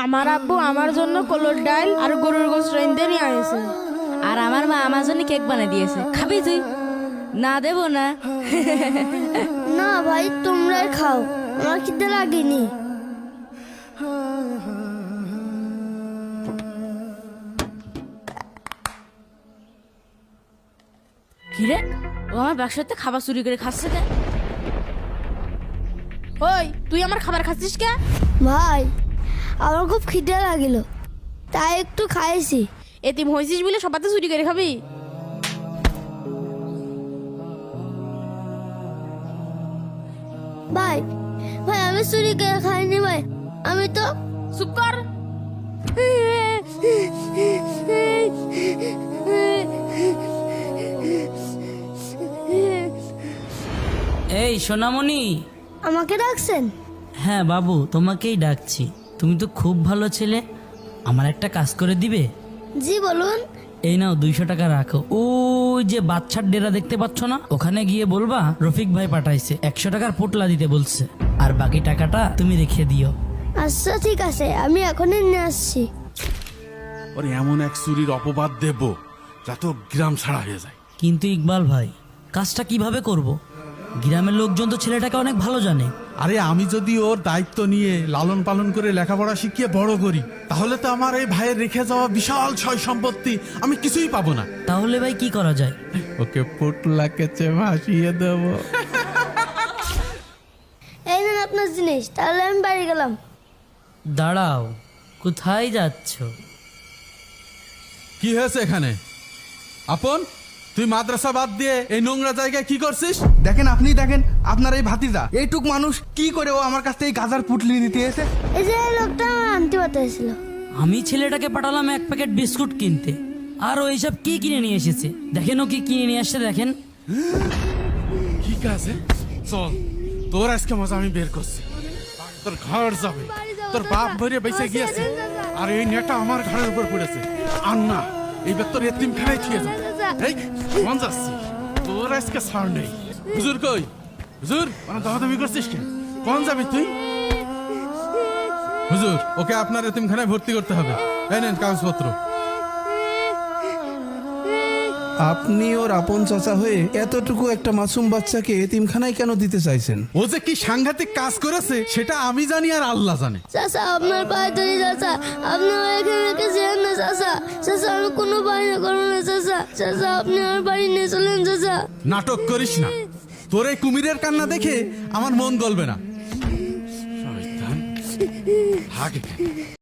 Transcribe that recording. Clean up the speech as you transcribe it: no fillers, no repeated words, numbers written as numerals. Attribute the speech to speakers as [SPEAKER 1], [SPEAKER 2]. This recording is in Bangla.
[SPEAKER 1] আমার আব্বু আমার জন্য কলর ডাল আর গরুর গোশত রাইন্দে নিয়ে আসে।
[SPEAKER 2] আর আমার মা আমার জন্য কেক বানিয়ে দিয়েছে, খাবি তুই? না দেবো না।
[SPEAKER 3] না ভাই, তোমরাই খাও, আমার খিদে লাগেনি।
[SPEAKER 2] কিরে, ও আমার ব্যবসাতে খাবার চুরি করে খাচ্ছে কে?
[SPEAKER 1] ওই তুই আমার খাবার খাচ্ছিস কে?
[SPEAKER 3] ভাই, আমার খুব খিদে লাগিল, তাই একটু খাইছি।
[SPEAKER 1] এতিম হয়েছিস বলে সবাতে চুরি করে খাবি?
[SPEAKER 3] ভাই ভাই, আমি চুরি করে খাইনি ভাই, আমি তো।
[SPEAKER 1] চুপ কর।
[SPEAKER 4] এই সোনামণি।
[SPEAKER 3] আমাকে ডাকছেন?
[SPEAKER 4] হ্যাঁ বাবু, তোমাকেই ডাকছি। তুমি তো খুব ভালো ছেলে, আমার একটা কাজ করে দিবে?
[SPEAKER 3] জি বলুন।
[SPEAKER 4] এই নাও 200 টাকা রাখো। ওই যে বাচ্চার ডেরা দেখতে পাচ্ছ না, ওখানে গিয়ে বলবা রফিক ভাই পাঠাইছে, 100 টাকার পোটলা দিতে বলছে, আর বাকি টাকাটা তুমি রেখে দিও।
[SPEAKER 3] আচ্ছা ঠিক আছে, আমি এখনই নিয়ে আসছি।
[SPEAKER 5] ওরে এমন এক চুরির অপবাদ দেব যাতে ও গ্রাম ছাড়া হয়ে যায়।
[SPEAKER 4] কিন্তু ইকবাল ভাই, কাজটা কিভাবে করব? গ্রামের লোকজন তো ছেলেটাকে অনেক ভালো জানে।
[SPEAKER 5] আরে আমি যদি ওর দায়িত্ব নিয়ে লালন পালন করে লেখাপড়া শিখিয়ে বড় করি, তাহলে তো আমার এই ভাইয়ের রেখে যাওয়া বিশাল ছয় সম্পত্তি আমি কিছুই পাবো না।
[SPEAKER 4] তাহলে ভাই কি করা যায়?
[SPEAKER 5] ওকে পোটলা কেচে ভাসিয়ে দেবো।
[SPEAKER 3] এই নেন আপনার জিনিস, তাহলে আমি বাড়ি গেলাম।
[SPEAKER 4] দাঁড়াও, কোথায় যাচ্ছ?
[SPEAKER 5] কি হয়েছে এখানে? আপন, তুই মাদ্রাসা বাদ দিয়ে এই নোংরা জায়গায় কি করছিস?
[SPEAKER 6] দেখেন, আপনি দেখেন, আপনার এই ভাতিজা এইটুক মানুষ কি করে ও আমার কাছ থেকে গাজার পুটলি নিতে এসে?
[SPEAKER 3] এই যে এই লোকটা আমার আনতে পাঠাইছিল।
[SPEAKER 4] আমি ছেলেটাকে পাঠালাম 1 প্যাকেট বিস্কুট কিনতে, আর ও এইসব কি কিনে নিয়ে এসেছে। দেখেন ও কি কিনে নিয়ে আসছে, দেখেন।
[SPEAKER 5] ঠিক আছে, চল, তোর আজকে মজা আমি বের করছি। তোর ঘর যাবে, তোর বাপ ভরে বেঁচে গিয়েছে, আর এই নেটা আমার ঘরের উপর পড়েছে। আর না, এইবার তোর এতিম খানায় ছুঁয়ে যাবে। এই মন যাচ্ছি, তোর আজকে ছাড় নেই। হুজুর কই? হুজুর, মানে দামাদামি করছিস কেন? কোন যাবি তুই? হুজুর, ওকে আপনার এতিমখানায় ভর্তি করতে হবে। এই নেন কাগজপত্র।
[SPEAKER 6] আপনি ওর আপন চাচা হয়ে এতটুকু একটা মাসুম বাচ্চাকে এতিমখানায় কেন দিতে চাইছেন?
[SPEAKER 5] ও যে কি সাংঘাতিক কাজ করেছে সেটা আমি জানি আর আল্লাহ জানে।
[SPEAKER 3] চাচা, আপনার পায়ে ধরি চাচা, আপনি আমার এখানে রেখে যেন না চাচা। চাচা, আমি কোনো বায়না করবো না চাচা। চাচা, আপনি আমার বাড়ি নিয়ে চলেন চাচা।
[SPEAKER 5] নাটক করিস না, তোর এই কুমিরের কান্না দেখে আমার মন গলবে না। শয়তান, ভাগ এখানে।